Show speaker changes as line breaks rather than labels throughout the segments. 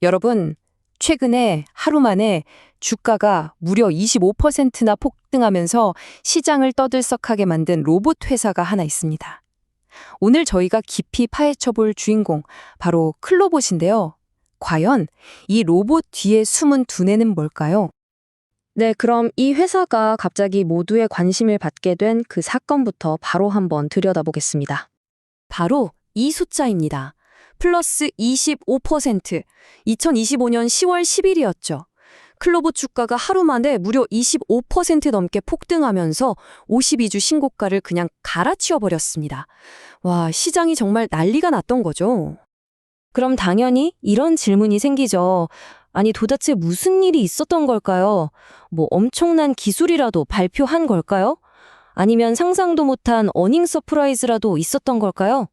여러분, 최근에 하루 만에 주가가 무려 25%나 폭등하면서 시장을 떠들썩하게 만든 로봇 회사가 하나 있습니다. 오늘 저희가 깊이 파헤쳐 볼 주인공, 바로 클로봇인데요. 과연 이 로봇 뒤에 숨은 두뇌는 뭘까요? 네, 그럼 이 회사가 갑자기 모두의 관심을 받게 된 그 사건부터 바로 한번 들여다보겠습니다. 바로 이 숫자입니다. 플러스 25%. 2025년 10월 10일이었죠. 클로봇 주가가 하루 만에 무려 25% 넘게 폭등하면서 52주 신고가를 그냥 갈아치워 버렸습니다. 와, 시장이 정말 난리가 났던 거죠. 그럼 당연히 이런 질문이 생기죠. 아니, 도대체 무슨 일이 있었던 걸까요? 뭐 엄청난 기술이라도 발표한 걸까요? 아니면 상상도 못한 어닝 서프라이즈라도 있었던 걸까요?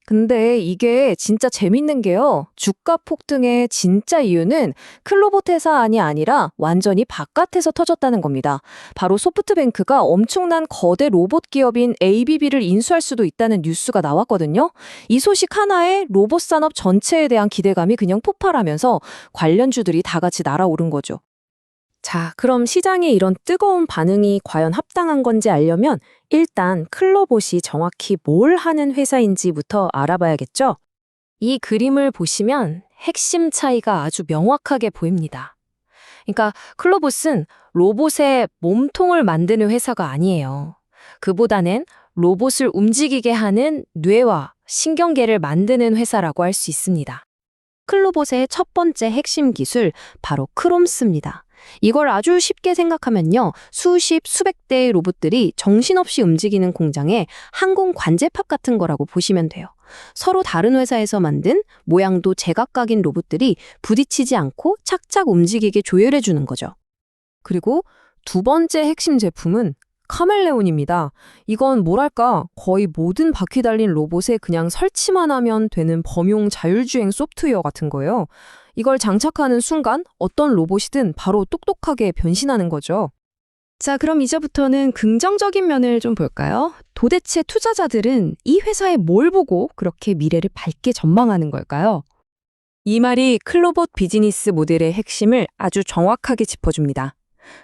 근데 이게 진짜 재밌는 게요. 주가 폭등의 진짜 이유는 클로봇 회사안이 아니라 완전히 바깥에서 터졌다는 겁니다. 바로 소프트뱅크가 엄청난 거대 로봇 기업인 ABB를 인수할 수도 있다는 뉴스가 나왔거든요. 이 소식 하나에 로봇 산업 전체에 대한 기대감이 그냥 폭발하면서 관련주들이 다 같이 날아오른 거죠. 자, 그럼 시장에 이런 뜨거운 반응이 과연 합당한 건지 알려면 일단 클로봇이 정확히 뭘 하는 회사인지부터 알아봐야겠죠? 이 그림을 보시면 핵심 차이가 아주 명확하게 보입니다. 그러니까 클로봇은 로봇의 몸통을 만드는 회사가 아니에요. 그보다는 로봇을 움직이게 하는 뇌와 신경계를 만드는 회사라고 할 수 있습니다. 클로봇의 첫 번째 핵심 기술, 바로 크롬스입니다. 이걸 아주 쉽게 생각하면요. 수십, 수백 대의 로봇들이 정신없이 움직이는 공장의 항공 관제팝 같은 거라고 보시면 돼요. 서로 다른 회사에서 만든 모양도 제각각인 로봇들이 부딪히지 않고 착착 움직이게 조율해 주는 거죠. 그리고 두 번째 핵심 제품은 카멜레온입니다. 이건 뭐랄까 거의 모든 바퀴 달린 로봇에 그냥 설치만 하면 되는 범용 자율주행 소프트웨어 같은 거예요. 이걸 장착하는 순간 어떤 로봇이든 바로 똑똑하게 변신하는 거죠. 자, 그럼 이제부터는 긍정적인 면을 좀 볼까요? 도대체 투자자들은 이 회사에 뭘 보고 그렇게 미래를 밝게 전망하는 걸까요? 이 말이 클로봇 비즈니스 모델의 핵심을 아주 정확하게 짚어줍니다.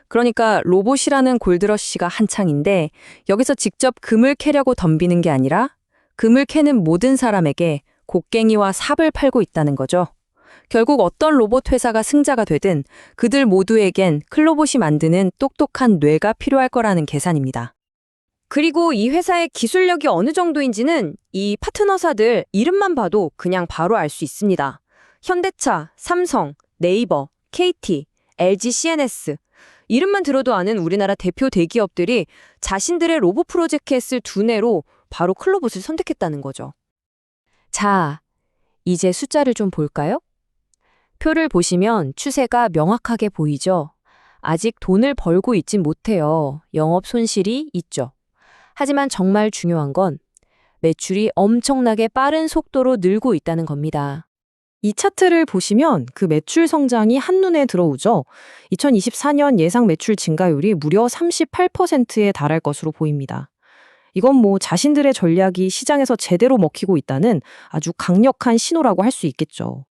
그러니까 로봇이라는 골드러시가 한창인데 여기서 직접 금을 캐려고 덤비는 게 아니라 금을 캐는 모든 사람에게 곡괭이와 삽을 팔고 있다는 거죠. 결국 어떤 로봇 회사가 승자가 되든 그들 모두에겐 클로봇이 만드는 똑똑한 뇌가 필요할 거라는 계산입니다. 그리고 이 회사의 기술력이 어느 정도인지는 이 파트너사들 이름만 봐도 그냥 바로 알 수 있습니다. 현대차, 삼성, 네이버, KT, LG CNS. 이름만 들어도 아는 우리나라 대표 대기업들이 자신들의 로봇 프로젝트에 쓸 두뇌로 바로 클로봇을 선택했다는 거죠. 자, 이제 숫자를 좀 볼까요? 표를 보시면 추세가 명확하게 보이죠? 아직 돈을 벌고 있진 못해요. 영업 손실이 있죠. 하지만 정말 중요한 건 매출이 엄청나게 빠른 속도로 늘고 있다는 겁니다. 이 차트를 보시면 그 매출 성장이 한눈에 들어오죠. 2024년 예상 매출 증가율이 무려 38%에 달할 것으로 보입니다. 이건 뭐 자신들의 전략이 시장에서 제대로 먹히고 있다는 아주 강력한 신호라고 할 수 있겠죠.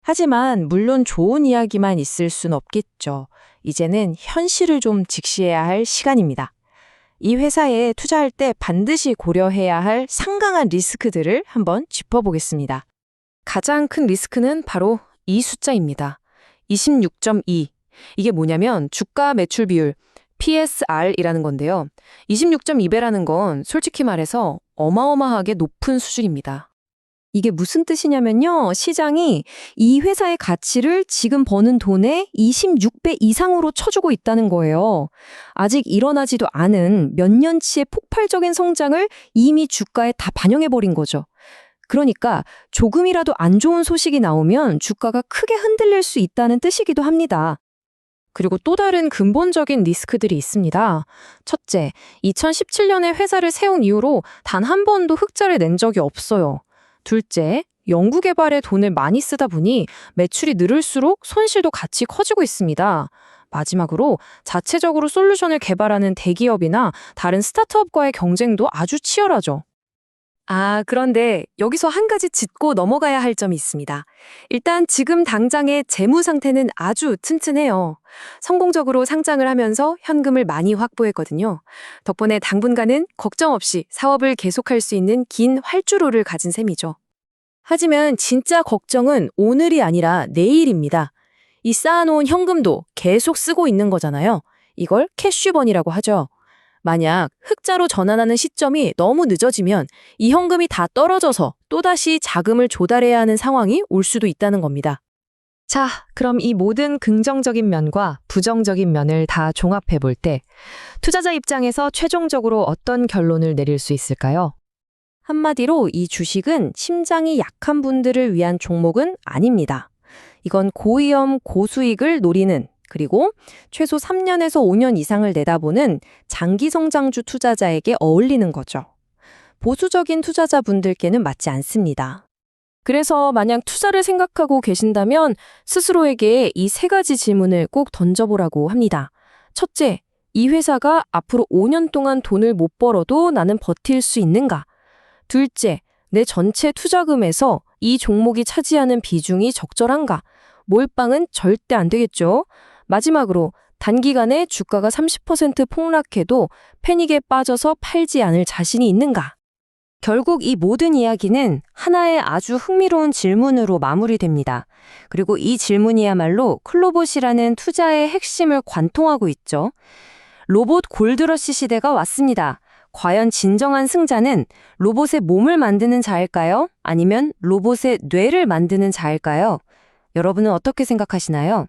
하지만 물론 좋은 이야기만 있을 순 없겠죠. 이제는 현실을 좀 직시해야 할 시간입니다. 이 회사에 투자할 때 반드시 고려해야 할 상당한 리스크들을 한번 짚어보겠습니다. 가장 큰 리스크는 바로 이 숫자입니다. 26.2. 이게 뭐냐면 주가 매출 비율, PSR이라는 건데요. 26.2배라는 건 솔직히 말해서 어마어마하게 높은 수준입니다. 이게 무슨 뜻이냐면요. 시장이 이 회사의 가치를 지금 버는 돈의 26배 이상으로 쳐주고 있다는 거예요. 아직 일어나지도 않은 몇 년치의 폭발적인 성장을 이미 주가에 다 반영해버린 거죠. 그러니까 조금이라도 안 좋은 소식이 나오면 주가가 크게 흔들릴 수 있다는 뜻이기도 합니다. 그리고 또 다른 근본적인 리스크들이 있습니다. 첫째, 2017년에 회사를 세운 이후로 단 한 번도 흑자를 낸 적이 없어요. 둘째, 연구개발에 돈을 많이 쓰다 보니 매출이 늘을수록 손실도 같이 커지고 있습니다. 마지막으로 자체적으로 솔루션을 개발하는 대기업이나 다른 스타트업과의 경쟁도 아주 치열하죠. 그런데 여기서 한 가지 짚고 넘어가야 할 점이 있습니다. 일단 지금 당장의 재무 상태는 아주 튼튼해요. 성공적으로 상장을 하면서 현금을 많이 확보했거든요. 덕분에 당분간은 걱정 없이 사업을 계속할 수 있는 긴 활주로를 가진 셈이죠. 하지만 진짜 걱정은 오늘이 아니라 내일입니다. 이 쌓아놓은 현금도 계속 쓰고 있는 거잖아요. 이걸 캐쉬번이라고 하죠. 만약 흑자로 전환하는 시점이 너무 늦어지면 이 현금이 다 떨어져서 또다시 자금을 조달해야 하는 상황이 올 수도 있다는 겁니다. 자, 그럼 이 모든 긍정적인 면과 부정적인 면을 다 종합해 볼 때 투자자 입장에서 최종적으로 어떤 결론을 내릴 수 있을까요? 한마디로 이 주식은 심장이 약한 분들을 위한 종목은 아닙니다. 이건 고위험, 고수익을 노리는 그리고 최소 3년에서 5년 이상을 내다보는 장기 성장주 투자자에게 어울리는 거죠. 보수적인 투자자분들께는 맞지 않습니다. 그래서 만약 투자를 생각하고 계신다면 스스로에게 이 세 가지 질문을 꼭 던져보라고 합니다. 첫째, 이 회사가 앞으로 5년 동안 돈을 못 벌어도 나는 버틸 수 있는가? 둘째, 내 전체 투자금에서 이 종목이 차지하는 비중이 적절한가? 몰빵은 절대 안 되겠죠. 마지막으로 단기간에 주가가 30% 폭락해도 패닉에 빠져서 팔지 않을 자신이 있는가? 결국 이 모든 이야기는 하나의 아주 흥미로운 질문으로 마무리됩니다. 그리고 이 질문이야말로 클로봇이라는 투자의 핵심을 관통하고 있죠. 로봇 골드러시 시대가 왔습니다. 과연 진정한 승자는 로봇의 몸을 만드는 자일까요? 아니면 로봇의 뇌를 만드는 자일까요? 여러분은 어떻게 생각하시나요?